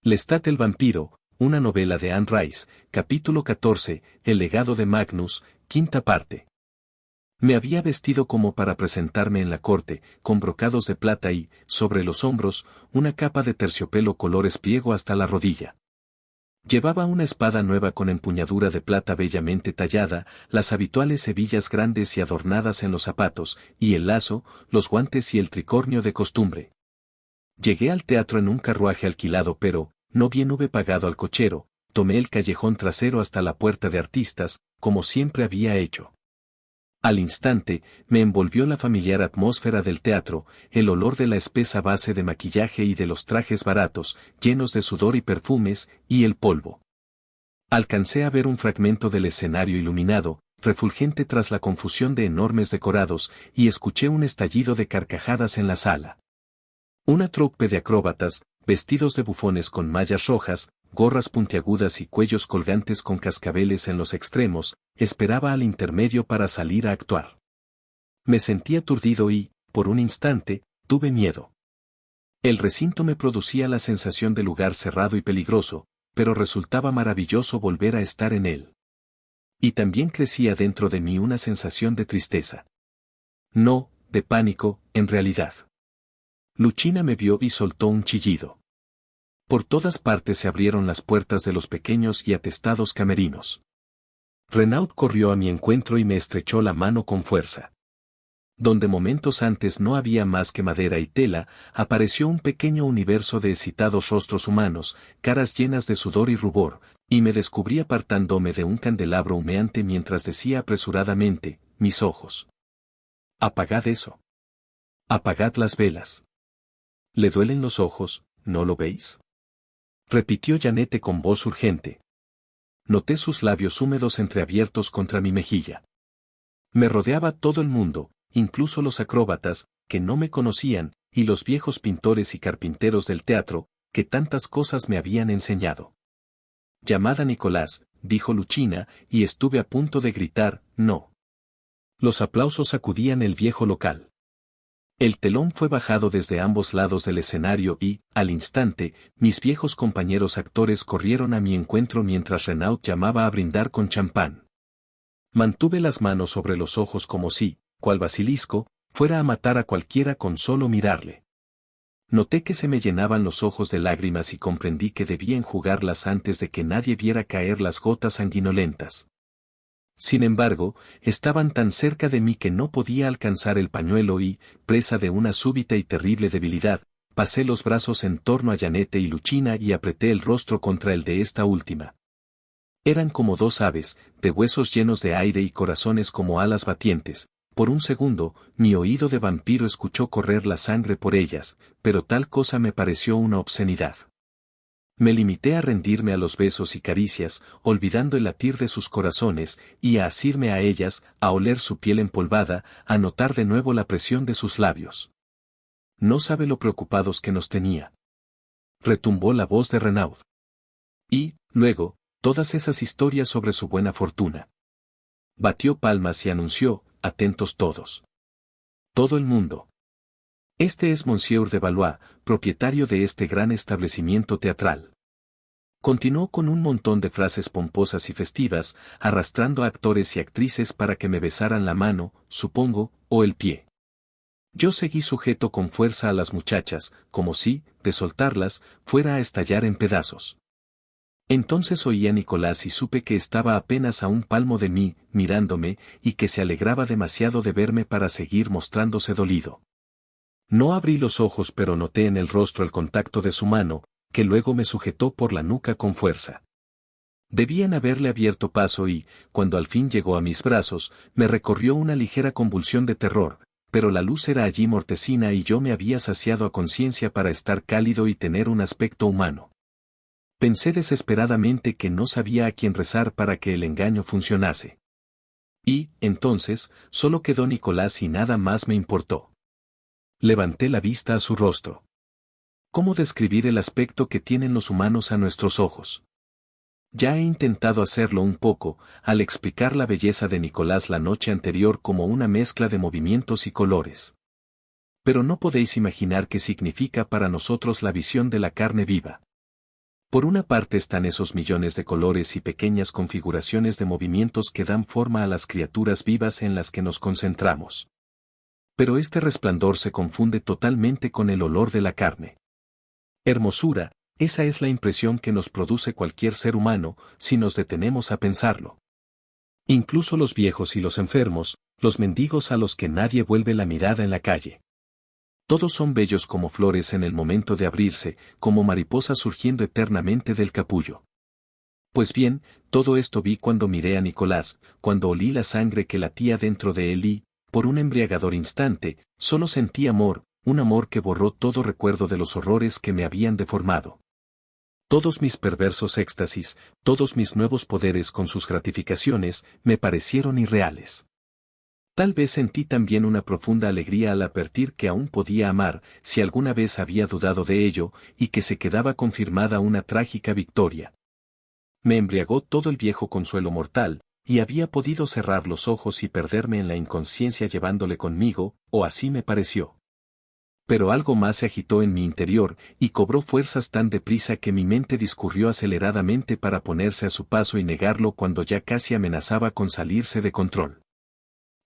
Lestat el vampiro, una novela de Anne Rice, capítulo 14, El legado de Magnus, quinta parte. Me había vestido como para presentarme en la corte, con brocados de plata y, sobre los hombros, una capa de terciopelo color espliego hasta la rodilla. Llevaba una espada nueva con empuñadura de plata bellamente tallada, las habituales hebillas grandes y adornadas en los zapatos, y el lazo, los guantes y el tricornio de costumbre. Llegué al teatro en un carruaje alquilado pero, no bien hube pagado al cochero, tomé el callejón trasero hasta la puerta de artistas, como siempre había hecho. Al instante, me envolvió la familiar atmósfera del teatro, el olor de la espesa base de maquillaje y de los trajes baratos, llenos de sudor y perfumes, y el polvo. Alcancé a ver un fragmento del escenario iluminado, refulgente tras la confusión de enormes decorados, y escuché un estallido de carcajadas en la sala. Una troupe de acróbatas, vestidos de bufones con mallas rojas, gorras puntiagudas y cuellos colgantes con cascabeles en los extremos, esperaba al intermedio para salir a actuar. Me sentí aturdido y, por un instante, tuve miedo. El recinto me producía la sensación de lugar cerrado y peligroso, pero resultaba maravilloso volver a estar en él. Y también crecía dentro de mí una sensación de tristeza. No, de pánico, en realidad. Luchina me vio y soltó un chillido. Por todas partes se abrieron las puertas de los pequeños y atestados camerinos. Renaud corrió a mi encuentro y me estrechó la mano con fuerza. Donde momentos antes no había más que madera y tela, apareció un pequeño universo de excitados rostros humanos, caras llenas de sudor y rubor, y me descubrí apartándome de un candelabro humeante mientras decía apresuradamente, mis ojos. Apagad eso. Apagad las velas. ¿Le duelen los ojos, no lo veis? Repitió Janette con voz urgente. Noté sus labios húmedos entreabiertos contra mi mejilla. Me rodeaba todo el mundo, incluso los acróbatas, que no me conocían, y los viejos pintores y carpinteros del teatro, que tantas cosas me habían enseñado. Llamad a Nicolás, dijo Luchina, y estuve a punto de gritar, no. Los aplausos sacudían el viejo local. El telón fue bajado desde ambos lados del escenario y, al instante, mis viejos compañeros actores corrieron a mi encuentro mientras Renaud llamaba a brindar con champán. Mantuve las manos sobre los ojos como si, cual basilisco, fuera a matar a cualquiera con solo mirarle. Noté que se me llenaban los ojos de lágrimas y comprendí que debía enjugarlas antes de que nadie viera caer las gotas sanguinolentas. Sin embargo, estaban tan cerca de mí que no podía alcanzar el pañuelo y, presa de una súbita y terrible debilidad, pasé los brazos en torno a Janette y Luchina y apreté el rostro contra el de esta última. Eran como dos aves, de huesos llenos de aire y corazones como alas batientes. Por un segundo, mi oído de vampiro escuchó correr la sangre por ellas, pero tal cosa me pareció una obscenidad. Me limité a rendirme a los besos y caricias, olvidando el latir de sus corazones, y a asirme a ellas, a oler su piel empolvada, a notar de nuevo la presión de sus labios. No sabe lo preocupados que nos tenía. Retumbó la voz de Renaud. Y, luego, todas esas historias sobre su buena fortuna. Batió palmas y anunció, atentos todos. Todo el mundo. Este es Monsieur de Valois, propietario de este gran establecimiento teatral. Continuó con un montón de frases pomposas y festivas, arrastrando a actores y actrices para que me besaran la mano, supongo, o el pie. Yo seguí sujeto con fuerza a las muchachas, como si, de soltarlas, fuera a estallar en pedazos. Entonces oí a Nicolás y supe que estaba apenas a un palmo de mí, mirándome, y que se alegraba demasiado de verme para seguir mostrándose dolido. No abrí los ojos pero noté en el rostro el contacto de su mano, que luego me sujetó por la nuca con fuerza. Debían haberle abierto paso y, cuando al fin llegó a mis brazos, me recorrió una ligera convulsión de terror, pero la luz era allí mortecina y yo me había saciado a conciencia para estar cálido y tener un aspecto humano. Pensé desesperadamente que no sabía a quién rezar para que el engaño funcionase. Y, entonces, solo quedó Nicolás y nada más me importó. Levanté la vista a su rostro. ¿Cómo describir el aspecto que tienen los humanos a nuestros ojos? Ya he intentado hacerlo un poco, al explicar la belleza de Nicolás la noche anterior como una mezcla de movimientos y colores. Pero no podéis imaginar qué significa para nosotros la visión de la carne viva. Por una parte están esos millones de colores y pequeñas configuraciones de movimientos que dan forma a las criaturas vivas en las que nos concentramos. Pero este resplandor se confunde totalmente con el olor de la carne. Hermosura, esa es la impresión que nos produce cualquier ser humano, si nos detenemos a pensarlo. Incluso los viejos y los enfermos, los mendigos a los que nadie vuelve la mirada en la calle. Todos son bellos como flores en el momento de abrirse, como mariposas surgiendo eternamente del capullo. Pues bien, todo esto vi cuando miré a Nicolás, cuando olí la sangre que latía dentro de él y, por un embriagador instante, solo sentí amor, un amor que borró todo recuerdo de los horrores que me habían deformado. Todos mis perversos éxtasis, todos mis nuevos poderes con sus gratificaciones, me parecieron irreales. Tal vez sentí también una profunda alegría al advertir que aún podía amar, si alguna vez había dudado de ello, y que se quedaba confirmada una trágica victoria. Me embriagó todo el viejo consuelo mortal, y había podido cerrar los ojos y perderme en la inconsciencia llevándole conmigo, o así me pareció. Pero algo más se agitó en mi interior, y cobró fuerzas tan deprisa que mi mente discurrió aceleradamente para ponerse a su paso y negarlo cuando ya casi amenazaba con salirse de control.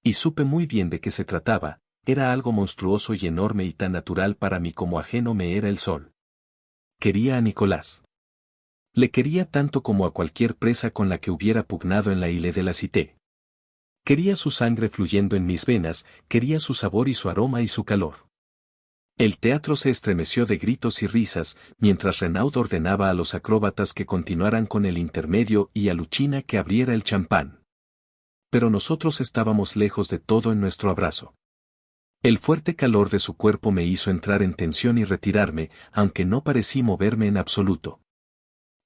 Y supe muy bien de qué se trataba, era algo monstruoso y enorme y tan natural para mí como ajeno me era el sol. Quería a Nicolás. Le quería tanto como a cualquier presa con la que hubiera pugnado en la Ile de la Cité. Quería su sangre fluyendo en mis venas, quería su sabor y su aroma y su calor. El teatro se estremeció de gritos y risas, mientras Renaud ordenaba a los acróbatas que continuaran con el intermedio y a Luchina que abriera el champán. Pero nosotros estábamos lejos de todo en nuestro abrazo. El fuerte calor de su cuerpo me hizo entrar en tensión y retirarme, aunque no parecí moverme en absoluto.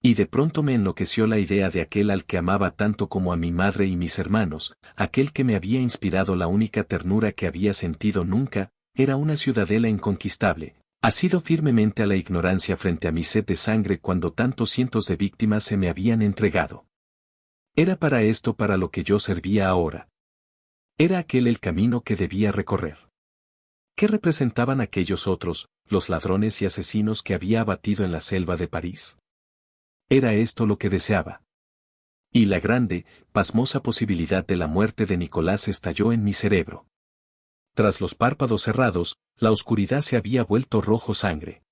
Y de pronto me enloqueció la idea de aquel al que amaba tanto como a mi madre y mis hermanos, aquel que me había inspirado la única ternura que había sentido nunca. Era una ciudadela inconquistable, asido firmemente a la ignorancia frente a mi sed de sangre cuando tantos cientos de víctimas se me habían entregado. Era para esto para lo que yo servía ahora. Era aquel el camino que debía recorrer. ¿Qué representaban aquellos otros, los ladrones y asesinos que había abatido en la selva de París? Era esto lo que deseaba. Y la grande, pasmosa posibilidad de la muerte de Nicolás estalló en mi cerebro. Tras los párpados cerrados, la oscuridad se había vuelto rojo sangre.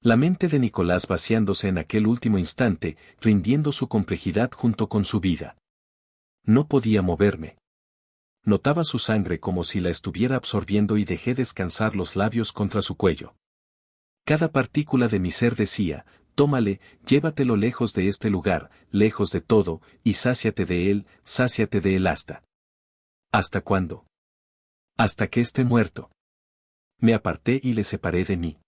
La mente de Nicolás vaciándose en aquel último instante, rindiendo su complejidad junto con su vida. No podía moverme. Notaba su sangre como si la estuviera absorbiendo y dejé descansar los labios contra su cuello. Cada partícula de mi ser decía, tómale, llévatelo lejos de este lugar, lejos de todo, y sáciate de él hasta. ¿Hasta cuándo? Hasta que esté muerto. Me aparté y le separé de mí.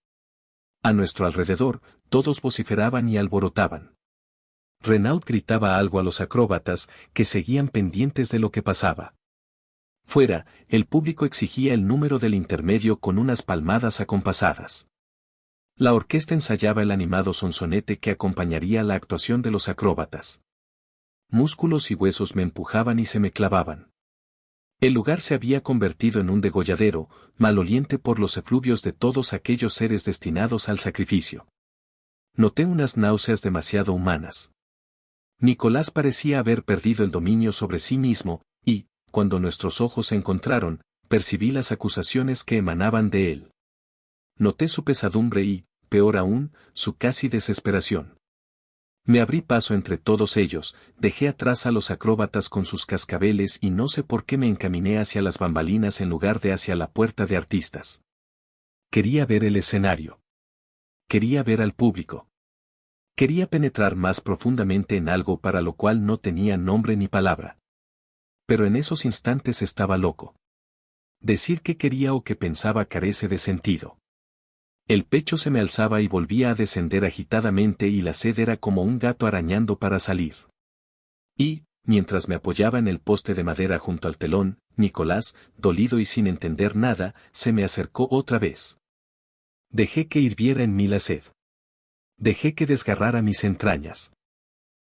A nuestro alrededor, todos vociferaban y alborotaban. Renaud gritaba algo a los acróbatas, que seguían pendientes de lo que pasaba. Fuera, el público exigía el número del intermedio con unas palmadas acompasadas. La orquesta ensayaba el animado sonsonete que acompañaría la actuación de los acróbatas. Músculos y huesos me empujaban y se me clavaban. El lugar se había convertido en un degolladero, maloliente por los efluvios de todos aquellos seres destinados al sacrificio. Noté unas náuseas demasiado humanas. Nicolás parecía haber perdido el dominio sobre sí mismo, y, cuando nuestros ojos se encontraron, percibí las acusaciones que emanaban de él. Noté su pesadumbre y, peor aún, su casi desesperación. Me abrí paso entre todos ellos, dejé atrás a los acróbatas con sus cascabeles y no sé por qué me encaminé hacia las bambalinas en lugar de hacia la puerta de artistas. Quería ver el escenario. Quería ver al público. Quería penetrar más profundamente en algo para lo cual no tenía nombre ni palabra. Pero en esos instantes estaba loco. Decir que quería o que pensaba carece de sentido. El pecho se me alzaba y volvía a descender agitadamente y la sed era como un gato arañando para salir. Y, mientras me apoyaba en el poste de madera junto al telón, Nicolás, dolido y sin entender nada, se me acercó otra vez. Dejé que hirviera en mí la sed. Dejé que desgarrara mis entrañas.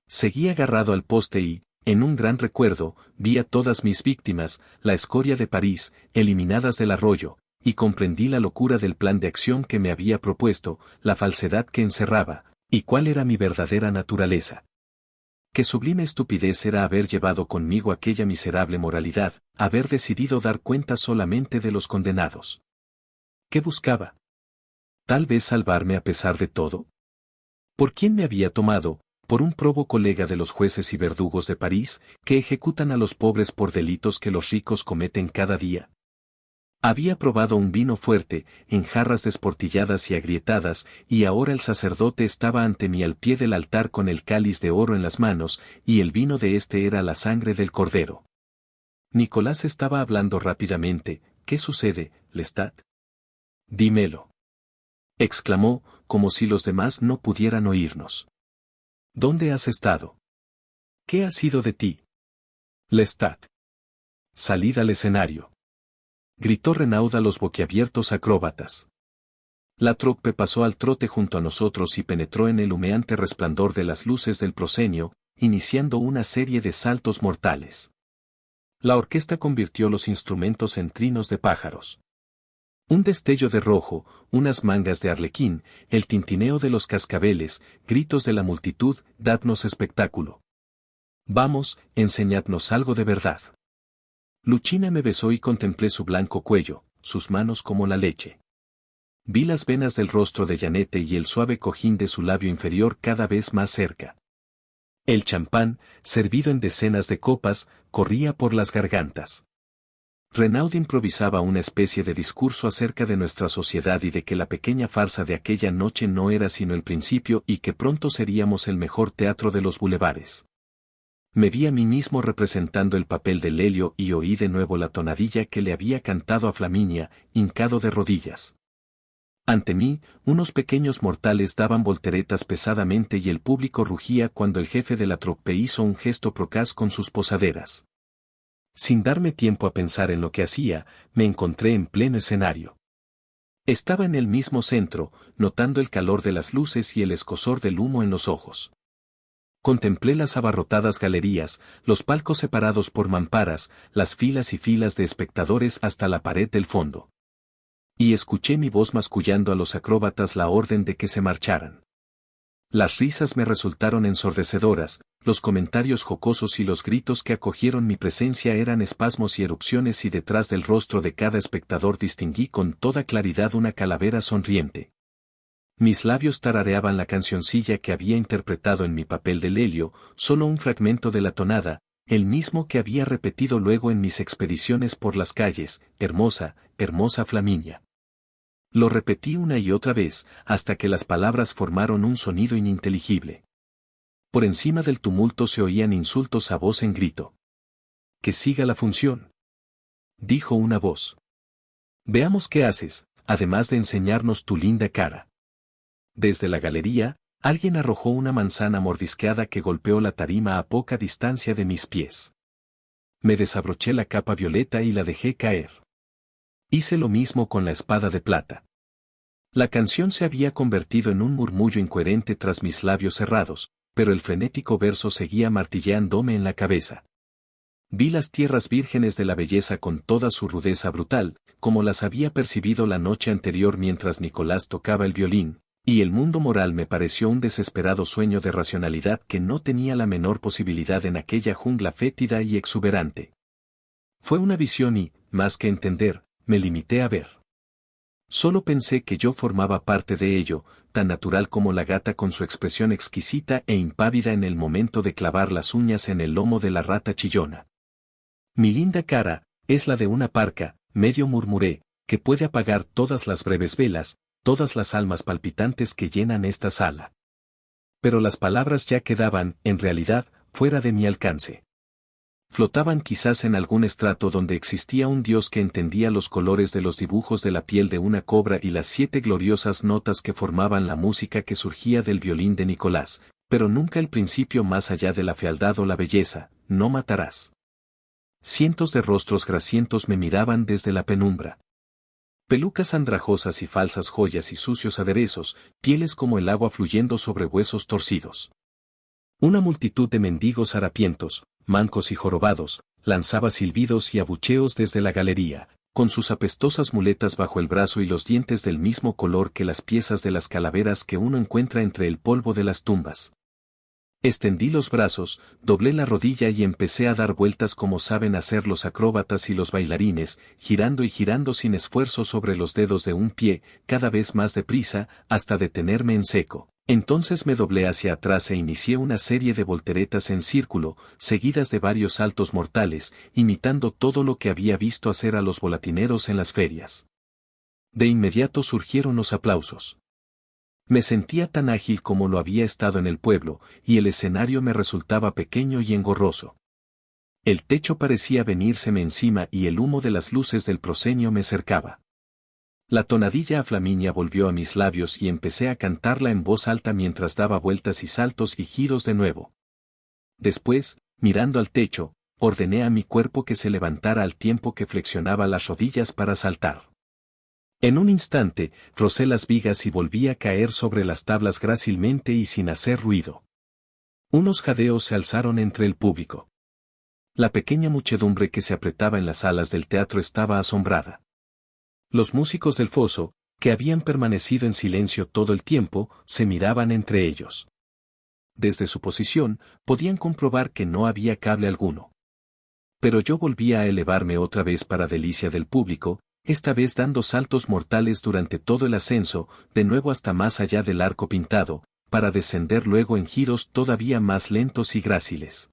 Seguí agarrado al poste y, en un gran recuerdo, vi a todas mis víctimas, la escoria de París, eliminadas del arroyo, y comprendí la locura del plan de acción que me había propuesto, la falsedad que encerraba, ¿Y cuál era mi verdadera naturaleza? Qué sublime estupidez era haber llevado conmigo aquella miserable moralidad, haber decidido dar cuenta solamente de los condenados. ¿Qué buscaba? ¿Tal vez salvarme a pesar de todo? ¿Por quién me había tomado? Por un probo colega de los jueces y verdugos de París, que ejecutan a los pobres por delitos que los ricos cometen cada día. Había probado un vino fuerte, en jarras desportilladas y agrietadas, y ahora el sacerdote estaba ante mí al pie del altar con el cáliz de oro en las manos, y el vino de éste era la sangre del cordero. Nicolás estaba hablando rápidamente. ¿Qué sucede, Lestat? Dímelo. Exclamó, como si los demás no pudieran oírnos. ¿Dónde has estado? ¿Qué ha sido de ti? Lestat. Salid al escenario. Gritó Renaud a los boquiabiertos acróbatas. La trupe pasó al trote junto a nosotros y penetró en el humeante resplandor de las luces del proscenio, iniciando una serie de saltos mortales. La orquesta convirtió los instrumentos en trinos de pájaros. Un destello de rojo, unas mangas de arlequín, el tintineo de los cascabeles, gritos de la multitud, dadnos espectáculo. Vamos, enseñadnos algo de verdad. Luchina me besó y contemplé su blanco cuello, sus manos como la leche. Vi las venas del rostro de Janette y el suave cojín de su labio inferior cada vez más cerca. El champán, servido en decenas de copas, corría por las gargantas. Renaud improvisaba una especie de discurso acerca de nuestra sociedad y de que la pequeña farsa de aquella noche no era sino el principio y que pronto seríamos el mejor teatro de los bulevares. Me vi a mí mismo representando el papel de Lelio y oí de nuevo la tonadilla que le había cantado a Flaminia, hincado de rodillas. Ante mí, unos pequeños mortales daban volteretas pesadamente y el público rugía cuando el jefe de la troupe hizo un gesto procaz con sus posaderas. Sin darme tiempo a pensar en lo que hacía, me encontré en pleno escenario. Estaba en el mismo centro, notando el calor de las luces y el escozor del humo en los ojos. Contemplé las abarrotadas galerías, los palcos separados por mamparas, las filas y filas de espectadores hasta la pared del fondo. Y escuché mi voz mascullando a los acróbatas la orden de que se marcharan. Las risas me resultaron ensordecedoras, los comentarios jocosos y los gritos que acogieron mi presencia eran espasmos y erupciones y detrás del rostro de cada espectador distinguí con toda claridad una calavera sonriente. Mis labios tarareaban la cancioncilla que había interpretado en mi papel de Lelio, solo un fragmento de la tonada, el mismo que había repetido luego en mis expediciones por las calles, hermosa, hermosa Flaminia. Lo repetí una y otra vez, hasta que las palabras formaron un sonido ininteligible. Por encima del tumulto se oían insultos a voz en grito. «Que siga la función», dijo una voz. «Veamos qué haces, además de enseñarnos tu linda cara». Desde la galería, alguien arrojó una manzana mordisqueada que golpeó la tarima a poca distancia de mis pies. Me desabroché la capa violeta y la dejé caer. Hice lo mismo con la espada de plata. La canción se había convertido en un murmullo incoherente tras mis labios cerrados, pero el frenético verso seguía martilleándome en la cabeza. Vi las tierras vírgenes de la belleza con toda su rudeza brutal, como las había percibido la noche anterior mientras Nicolás tocaba el violín, y el mundo moral me pareció un desesperado sueño de racionalidad que no tenía la menor posibilidad en aquella jungla fétida y exuberante. Fue una visión y, más que entender, me limité a ver. Solo pensé que yo formaba parte de ello, tan natural como la gata con su expresión exquisita e impávida en el momento de clavar las uñas en el lomo de la rata chillona. Mi linda cara, es la de una parca, medio murmuré, que puede apagar todas las breves velas, todas las almas palpitantes que llenan esta sala. Pero las palabras ya quedaban, en realidad, fuera de mi alcance. Flotaban quizás en algún estrato donde existía un dios que entendía los colores de los dibujos de la piel de una cobra y las 7 gloriosas notas que formaban la música que surgía del violín de Nicolás, pero nunca el principio más allá de la fealdad o la belleza, no matarás. Cientos de rostros grasientos me miraban desde la penumbra. Pelucas andrajosas y falsas joyas y sucios aderezos, pieles como el agua fluyendo sobre huesos torcidos. Una multitud de mendigos harapientos, mancos y jorobados, lanzaba silbidos y abucheos desde la galería, con sus apestosas muletas bajo el brazo y los dientes del mismo color que las piezas de las calaveras que uno encuentra entre el polvo de las tumbas. Extendí los brazos, doblé la rodilla y empecé a dar vueltas como saben hacer los acróbatas y los bailarines, girando y girando sin esfuerzo sobre los dedos de un pie, cada vez más deprisa, hasta detenerme en seco. Entonces me doblé hacia atrás e inicié una serie de volteretas en círculo, seguidas de varios saltos mortales, imitando todo lo que había visto hacer a los volatineros en las ferias. De inmediato surgieron los aplausos. Me sentía tan ágil como lo había estado en el pueblo, y el escenario me resultaba pequeño y engorroso. El techo parecía venírseme encima y el humo de las luces del proscenio me cercaba. La tonadilla a Flaminia volvió a mis labios y empecé a cantarla en voz alta mientras daba vueltas y saltos y giros de nuevo. Después, mirando al techo, ordené a mi cuerpo que se levantara al tiempo que flexionaba las rodillas para saltar. En un instante, rocé las vigas y volví a caer sobre las tablas grácilmente y sin hacer ruido. Unos jadeos se alzaron entre el público. La pequeña muchedumbre que se apretaba en las salas del teatro estaba asombrada. Los músicos del foso, que habían permanecido en silencio todo el tiempo, se miraban entre ellos. Desde su posición, podían comprobar que no había cable alguno. Pero yo volvía a elevarme otra vez para delicia del público, esta vez dando saltos mortales durante todo el ascenso, de nuevo hasta más allá del arco pintado, para descender luego en giros todavía más lentos y gráciles.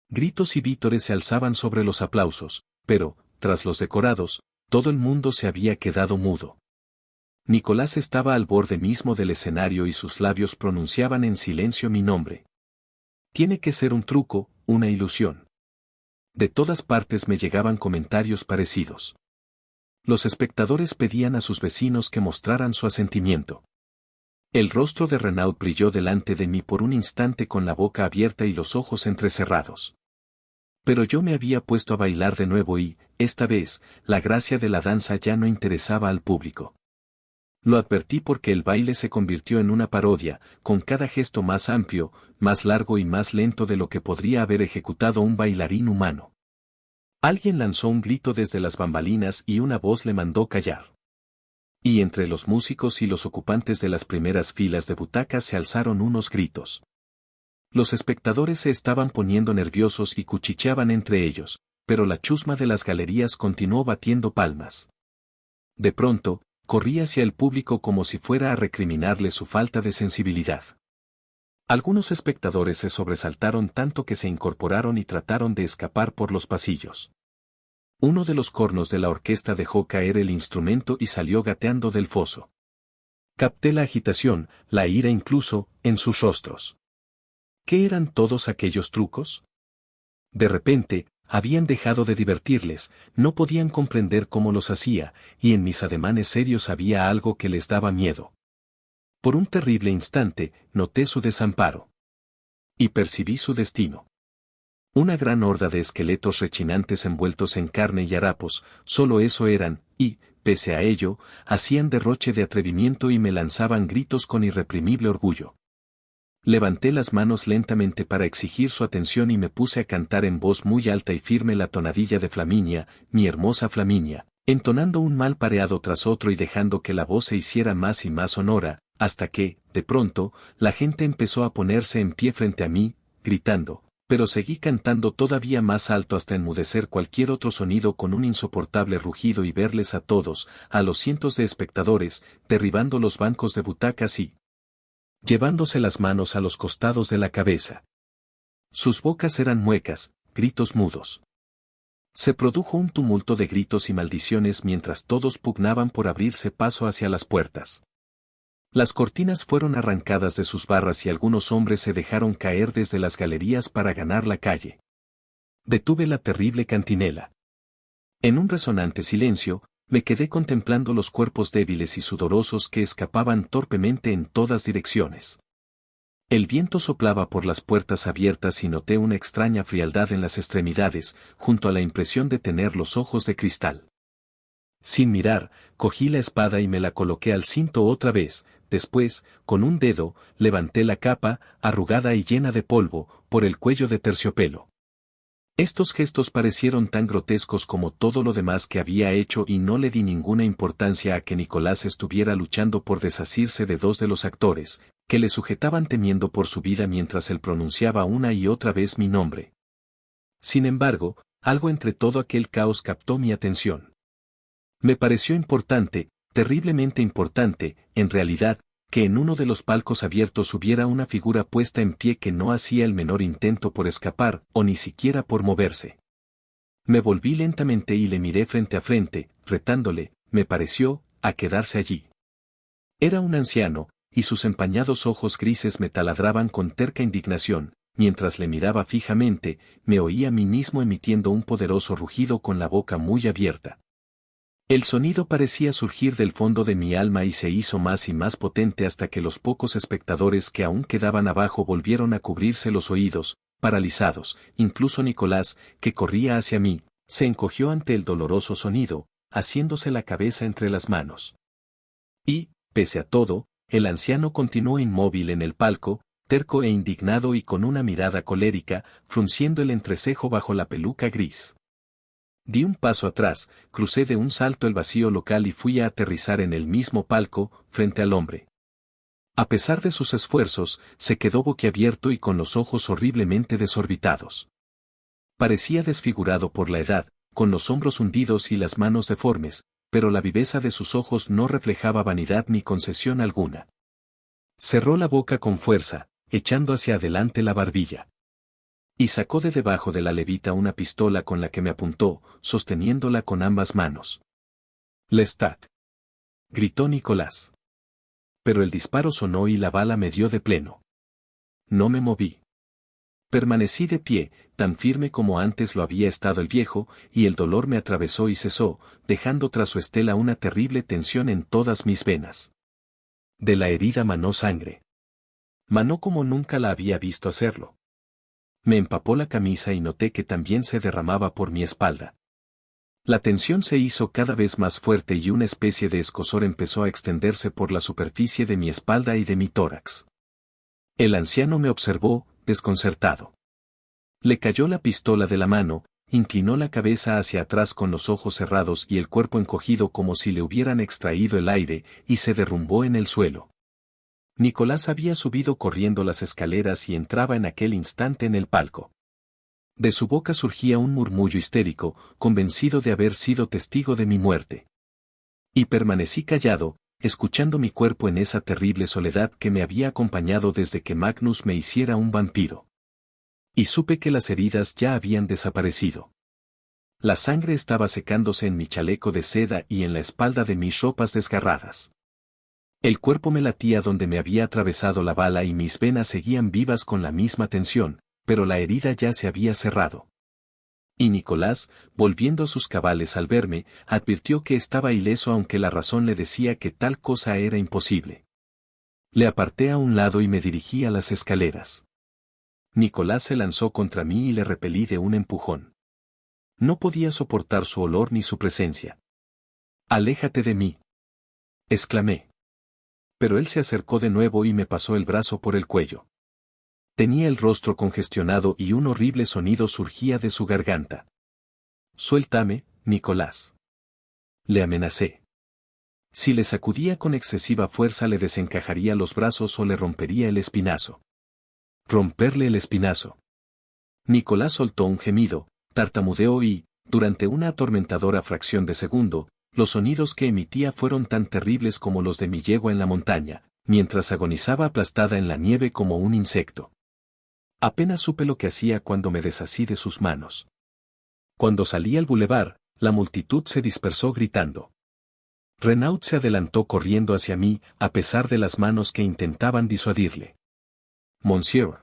Gritos y vítores se alzaban sobre los aplausos, pero, tras los decorados, todo el mundo se había quedado mudo. Nicolás estaba al borde mismo del escenario y sus labios pronunciaban en silencio mi nombre. Tiene que ser un truco, una ilusión. De todas partes me llegaban comentarios parecidos. Los espectadores pedían a sus vecinos que mostraran su asentimiento. El rostro de Renaud brilló delante de mí por un instante con la boca abierta y los ojos entrecerrados. Pero yo me había puesto a bailar de nuevo y, esta vez, la gracia de la danza ya no interesaba al público. Lo advertí porque el baile se convirtió en una parodia, con cada gesto más amplio, más largo y más lento de lo que podría haber ejecutado un bailarín humano. Alguien lanzó un grito desde las bambalinas y una voz le mandó callar. Y entre los músicos y los ocupantes de las primeras filas de butacas se alzaron unos gritos. Los espectadores se estaban poniendo nerviosos y cuchicheaban entre ellos, pero la chusma de las galerías continuó batiendo palmas. De pronto, corrí hacia el público como si fuera a recriminarle su falta de sensibilidad. Algunos espectadores se sobresaltaron tanto que se incorporaron y trataron de escapar por los pasillos. Uno de los cornos de la orquesta dejó caer el instrumento y salió gateando del foso. Capté la agitación, la ira incluso, en sus rostros. ¿Qué eran todos aquellos trucos? De repente, habían dejado de divertirles, no podían comprender cómo los hacía, y en mis ademanes serios había algo que les daba miedo. Por un terrible instante, noté su desamparo. Y percibí su destino. Una gran horda de esqueletos rechinantes envueltos en carne y harapos, solo eso eran, y, pese a ello, hacían derroche de atrevimiento y me lanzaban gritos con irreprimible orgullo. Levanté las manos lentamente para exigir su atención y me puse a cantar en voz muy alta y firme la tonadilla de Flaminia, mi hermosa Flaminia, entonando un mal pareado tras otro y dejando que la voz se hiciera más y más sonora, hasta que, de pronto, la gente empezó a ponerse en pie frente a mí, gritando, pero seguí cantando todavía más alto hasta enmudecer cualquier otro sonido con un insoportable rugido y verles a todos, a los cientos de espectadores, derribando los bancos de butacas y llevándose las manos a los costados de la cabeza. Sus bocas eran muecas, gritos mudos. Se produjo un tumulto de gritos y maldiciones mientras todos pugnaban por abrirse paso hacia las puertas. Las cortinas fueron arrancadas de sus barras y algunos hombres se dejaron caer desde las galerías para ganar la calle. Detuve la terrible cantinela. En un resonante silencio, me quedé contemplando los cuerpos débiles y sudorosos que escapaban torpemente en todas direcciones. El viento soplaba por las puertas abiertas y noté una extraña frialdad en las extremidades, junto a la impresión de tener los ojos de cristal. Sin mirar, cogí la espada y me la coloqué al cinto otra vez, después, con un dedo, levanté la capa, arrugada y llena de polvo, por el cuello de terciopelo. Estos gestos parecieron tan grotescos como todo lo demás que había hecho y no le di ninguna importancia a que Nicolás estuviera luchando por desasirse de dos de los actores, que le sujetaban temiendo por su vida mientras él pronunciaba una y otra vez mi nombre. Sin embargo, algo entre todo aquel caos captó mi atención. Me pareció importante, terriblemente importante, en realidad, que en uno de los palcos abiertos hubiera una figura puesta en pie que no hacía el menor intento por escapar, o ni siquiera por moverse. Me volví lentamente y le miré frente a frente, retándole, me pareció, a quedarse allí. Era un anciano, y sus empañados ojos grises me taladraban con terca indignación. Mientras le miraba fijamente, me oí a mí mismo emitiendo un poderoso rugido con la boca muy abierta. El sonido parecía surgir del fondo de mi alma y se hizo más y más potente hasta que los pocos espectadores que aún quedaban abajo volvieron a cubrirse los oídos, paralizados. Incluso Nicolás, que corría hacia mí, se encogió ante el doloroso sonido, haciéndose la cabeza entre las manos. Y, pese a todo, el anciano continuó inmóvil en el palco, terco e indignado y con una mirada colérica, frunciendo el entrecejo bajo la peluca gris. Di un paso atrás, crucé de un salto el vacío local y fui a aterrizar en el mismo palco, frente al hombre. A pesar de sus esfuerzos, se quedó boquiabierto y con los ojos horriblemente desorbitados. Parecía desfigurado por la edad, con los hombros hundidos y las manos deformes, pero la viveza de sus ojos no reflejaba vanidad ni concesión alguna. Cerró la boca con fuerza, echando hacia adelante la barbilla. Y sacó de debajo de la levita una pistola con la que me apuntó, sosteniéndola con ambas manos. «Lestat», gritó Nicolás. Pero el disparo sonó y la bala me dio de pleno. No me moví. Permanecí de pie, tan firme como antes lo había estado el viejo, y el dolor me atravesó y cesó, dejando tras su estela una terrible tensión en todas mis venas. De la herida manó sangre. Manó como nunca la había visto hacerlo. Me empapó la camisa y noté que también se derramaba por mi espalda. La tensión se hizo cada vez más fuerte y una especie de escozor empezó a extenderse por la superficie de mi espalda y de mi tórax. El anciano me observó, desconcertado. Le cayó la pistola de la mano, inclinó la cabeza hacia atrás con los ojos cerrados y el cuerpo encogido como si le hubieran extraído el aire, y se derrumbó en el suelo. Nicolás había subido corriendo las escaleras y entraba en aquel instante en el palco. De su boca surgía un murmullo histérico, convencido de haber sido testigo de mi muerte. Y permanecí callado, escuchando mi cuerpo en esa terrible soledad que me había acompañado desde que Magnus me hiciera un vampiro. Y supe que las heridas ya habían desaparecido. La sangre estaba secándose en mi chaleco de seda y en la espalda de mis ropas desgarradas. El cuerpo me latía donde me había atravesado la bala y mis venas seguían vivas con la misma tensión, pero la herida ya se había cerrado. Y Nicolás, volviendo a sus cabales al verme, advirtió que estaba ileso aunque la razón le decía que tal cosa era imposible. Le aparté a un lado y me dirigí a las escaleras. Nicolás se lanzó contra mí y le repelí de un empujón. No podía soportar su olor ni su presencia. «Aléjate de mí», exclamé. Pero él se acercó de nuevo y me pasó el brazo por el cuello. Tenía el rostro congestionado y un horrible sonido surgía de su garganta. «Suéltame, Nicolás», le amenacé. Si le sacudía con excesiva fuerza le desencajaría los brazos o le rompería el espinazo. Romperle el espinazo. Nicolás soltó un gemido, tartamudeó y, durante una atormentadora fracción de segundo, los sonidos que emitía fueron tan terribles como los de mi yegua en la montaña, mientras agonizaba aplastada en la nieve como un insecto. Apenas supe lo que hacía cuando me desasí de sus manos. Cuando salí al bulevar, la multitud se dispersó gritando. Renaud se adelantó corriendo hacia mí, a pesar de las manos que intentaban disuadirle. «Monsieur».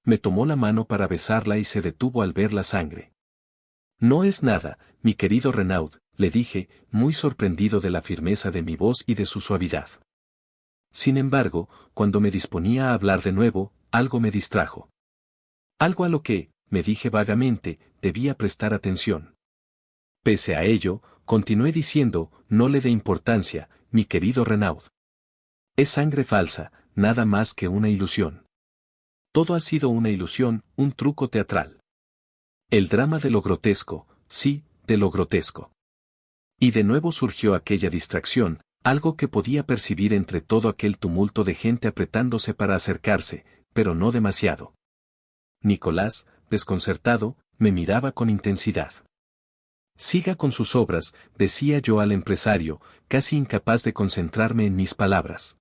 Me tomó la mano para besarla y se detuvo al ver la sangre. «No es nada, mi querido Renaud», le dije, muy sorprendido de la firmeza de mi voz y de su suavidad. Sin embargo, cuando me disponía a hablar de nuevo, algo me distrajo. Algo a lo que, me dije vagamente, debía prestar atención. Pese a ello, continué diciendo, no le dé importancia, mi querido Renaud. Es sangre falsa, nada más que una ilusión. Todo ha sido una ilusión, un truco teatral. El drama de lo grotesco, sí, de lo grotesco. Y de nuevo surgió aquella distracción, algo que podía percibir entre todo aquel tumulto de gente apretándose para acercarse, pero no demasiado. Nicolás, desconcertado, me miraba con intensidad. Siga con sus obras, decía yo al empresario, casi incapaz de concentrarme en mis palabras.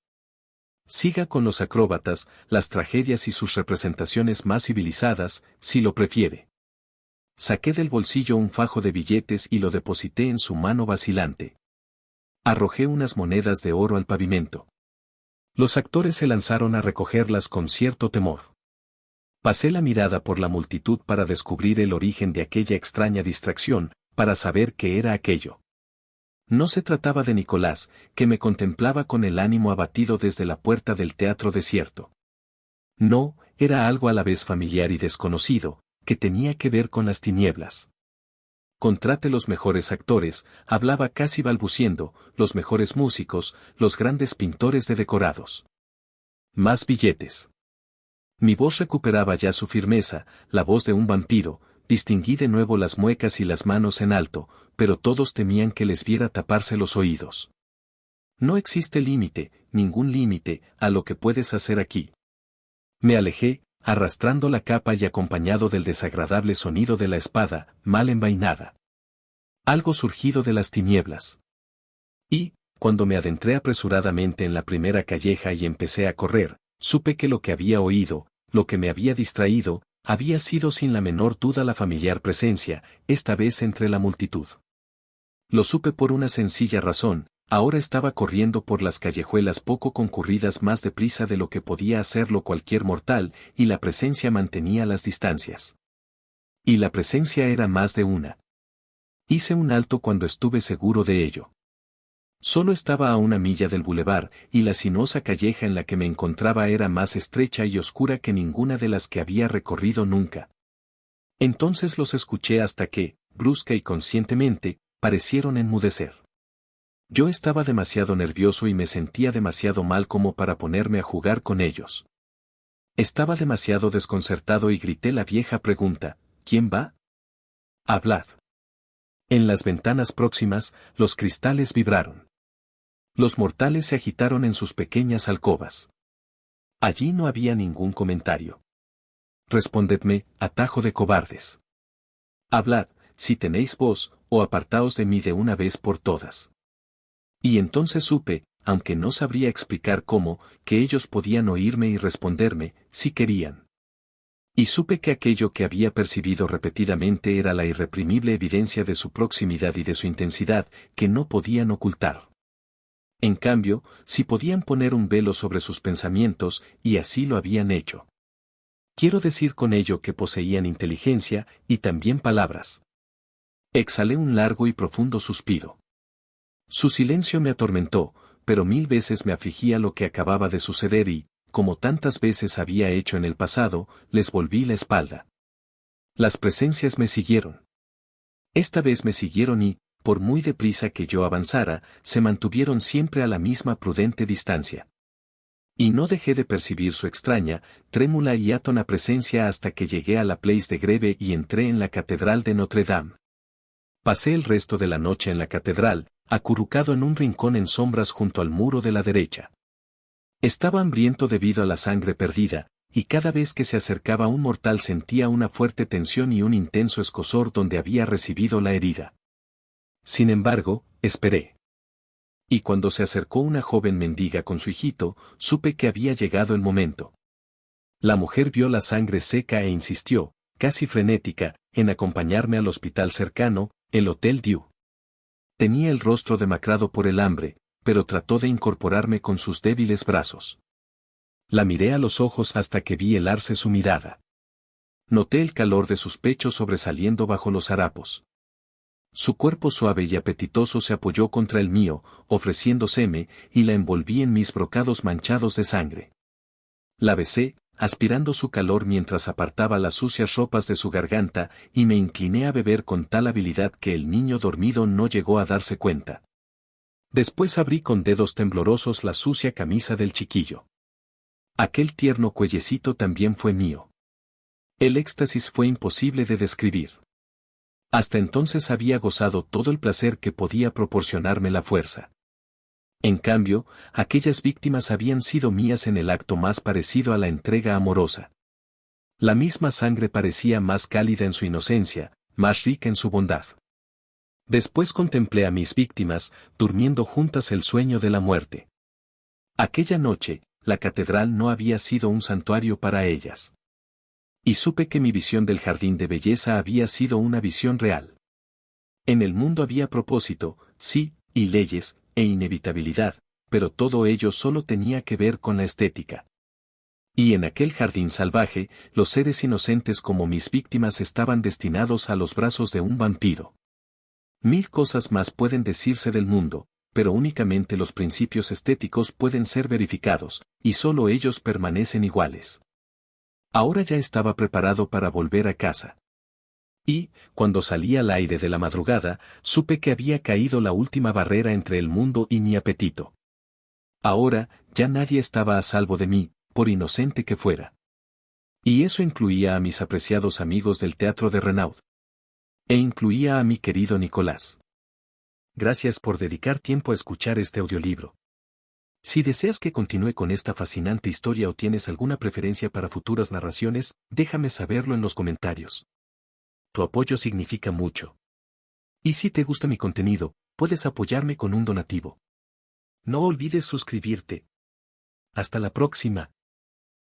Siga con los acróbatas, las tragedias y sus representaciones más civilizadas, si lo prefiere. Saqué del bolsillo un fajo de billetes y lo deposité en su mano vacilante. Arrojé unas monedas de oro al pavimento. Los actores se lanzaron a recogerlas con cierto temor. Pasé la mirada por la multitud para descubrir el origen de aquella extraña distracción, para saber qué era aquello. No se trataba de Nicolás, que me contemplaba con el ánimo abatido desde la puerta del teatro desierto. No, era algo a la vez familiar y desconocido, que tenía que ver con las tinieblas. Contrate los mejores actores, hablaba casi balbuciendo, los mejores músicos, los grandes pintores de decorados. Más billetes. Mi voz recuperaba ya su firmeza, la voz de un vampiro, distinguí de nuevo las muecas y las manos en alto, pero todos temían que les viera taparse los oídos. No existe límite, ningún límite, a lo que puedes hacer aquí. Me alejé, arrastrando la capa y acompañado del desagradable sonido de la espada, mal envainada. Algo surgido de las tinieblas. Y, cuando me adentré apresuradamente en la primera calleja y empecé a correr, supe que lo que había oído, lo que me había distraído, había sido sin la menor duda la familiar presencia, esta vez entre la multitud. Lo supe por una sencilla razón, ahora estaba corriendo por las callejuelas poco concurridas más deprisa de lo que podía hacerlo cualquier mortal, y la presencia mantenía las distancias. Y la presencia era más de una. Hice un alto cuando estuve seguro de ello. Solo estaba a una milla del bulevar, y la sinuosa calleja en la que me encontraba era más estrecha y oscura que ninguna de las que había recorrido nunca. Entonces los escuché hasta que, brusca y conscientemente, parecieron enmudecer. Yo estaba demasiado nervioso y me sentía demasiado mal como para ponerme a jugar con ellos. Estaba demasiado desconcertado y grité la vieja pregunta, ¿quién va? Hablad. En las ventanas próximas, los cristales vibraron. Los mortales se agitaron en sus pequeñas alcobas. Allí no había ningún comentario. Respondedme, atajo de cobardes. Hablad, si tenéis voz, o apartaos de mí de una vez por todas. Y entonces supe, aunque no sabría explicar cómo, que ellos podían oírme y responderme, si querían. Y supe que aquello que había percibido repetidamente era la irreprimible evidencia de su proximidad y de su intensidad, que no podían ocultar. En cambio, si podían poner un velo sobre sus pensamientos, y así lo habían hecho. Quiero decir con ello que poseían inteligencia, y también palabras. Exhalé un largo y profundo suspiro. Su silencio me atormentó, pero 1000 veces me afligía lo que acababa de suceder y, como tantas veces había hecho en el pasado, les volví la espalda. Las presencias me siguieron. Esta vez me siguieron y, por muy deprisa que yo avanzara, se mantuvieron siempre a la misma prudente distancia. Y no dejé de percibir su extraña, trémula y átona presencia hasta que llegué a la Place de Greve y entré en la Catedral de Notre Dame. Pasé el resto de la noche en la catedral, acurrucado en un rincón en sombras junto al muro de la derecha. Estaba hambriento debido a la sangre perdida, y cada vez que se acercaba un mortal sentía una fuerte tensión y un intenso escozor donde había recibido la herida. Sin embargo, esperé. Y cuando se acercó una joven mendiga con su hijito, supe que había llegado el momento. La mujer vio la sangre seca e insistió, casi frenética, en acompañarme al hospital cercano, el Hotel Dieu. Tenía el rostro demacrado por el hambre, pero trató de incorporarme con sus débiles brazos. La miré a los ojos hasta que vi helarse su mirada. Noté el calor de sus pechos sobresaliendo bajo los harapos. Su cuerpo suave y apetitoso se apoyó contra el mío, ofreciéndoseme, y la envolví en mis brocados manchados de sangre. La besé, aspirando su calor mientras apartaba las sucias ropas de su garganta, y me incliné a beber con tal habilidad que el niño dormido no llegó a darse cuenta. Después abrí con dedos temblorosos la sucia camisa del chiquillo. Aquel tierno cuellecito también fue mío. El éxtasis fue imposible de describir. Hasta entonces había gozado todo el placer que podía proporcionarme la fuerza. En cambio, aquellas víctimas habían sido mías en el acto más parecido a la entrega amorosa. La misma sangre parecía más cálida en su inocencia, más rica en su bondad. Después contemplé a mis víctimas, durmiendo juntas el sueño de la muerte. Aquella noche, la catedral no había sido un santuario para ellas. Y supe que mi visión del jardín de belleza había sido una visión real. En el mundo había propósito, sí, y leyes, e inevitabilidad, pero todo ello solo tenía que ver con la estética. Y en aquel jardín salvaje, los seres inocentes como mis víctimas estaban destinados a los brazos de un vampiro. Mil cosas más pueden decirse del mundo, pero únicamente los principios estéticos pueden ser verificados, y solo ellos permanecen iguales. Ahora ya estaba preparado para volver a casa. Y, cuando salí al aire de la madrugada, supe que había caído la última barrera entre el mundo y mi apetito. Ahora, ya nadie estaba a salvo de mí, por inocente que fuera. Y eso incluía a mis apreciados amigos del teatro de Renaud. E incluía a mi querido Nicolás. Gracias por dedicar tiempo a escuchar este audiolibro. Si deseas que continúe con esta fascinante historia o tienes alguna preferencia para futuras narraciones, déjame saberlo en los comentarios. Tu apoyo significa mucho. Y si te gusta mi contenido, puedes apoyarme con un donativo. No olvides suscribirte. Hasta la próxima.